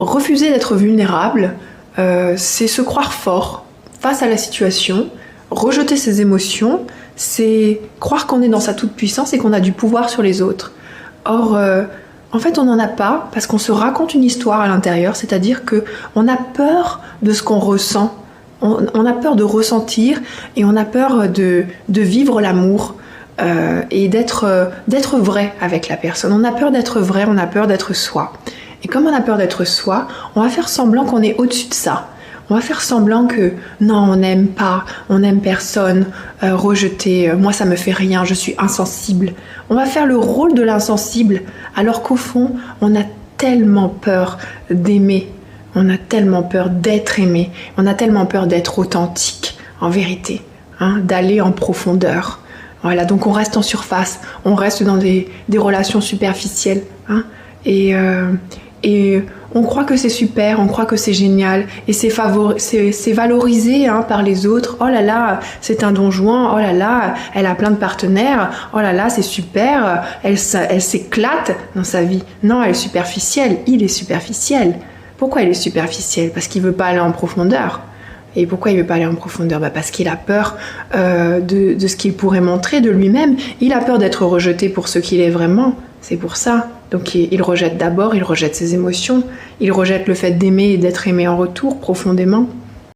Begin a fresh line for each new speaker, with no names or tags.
Refuser d'être vulnérable, c'est se croire fort face à la situation, rejeter ses émotions, c'est croire qu'on est dans sa toute-puissance et qu'on a du pouvoir sur les autres. Or, en fait, on n'en a pas parce qu'on se raconte une histoire à l'intérieur, c'est-à-dire qu'on a peur de ce qu'on ressent, on a peur de ressentir et on a peur de vivre l'amour. Et d'être vrai avec la personne. On a peur d'être vrai, on a peur d'être soi. Et comme on a peur d'être soi, on va faire semblant qu'on est au-dessus de ça. On va faire semblant que non, on n'aime pas, on n'aime personne, rejeter, moi ça me fait rien, je suis insensible. On va faire le rôle de l'insensible, alors qu'au fond, on a tellement peur d'aimer, on a tellement peur d'être aimé, on a tellement peur d'être authentique, en vérité, d'aller en profondeur. Voilà, donc on reste en surface, on reste dans des relations superficielles, et on croit que c'est super, on croit que c'est génial, et c'est valorisé par les autres. Oh là là, c'est un don Juan, oh là là, elle a plein de partenaires, oh là là, c'est super, elle s'éclate dans sa vie. Non, elle est superficielle, il est superficiel. Pourquoi il est superficiel? Parce qu'il veut pas aller en profondeur. Et pourquoi il ne veut pas aller en profondeur? Parce qu'il a peur de ce qu'il pourrait montrer de lui-même. Il a peur d'être rejeté pour ce qu'il est vraiment. C'est pour ça. Donc il rejette d'abord, il rejette ses émotions, il rejette le fait d'aimer et d'être aimé en retour profondément.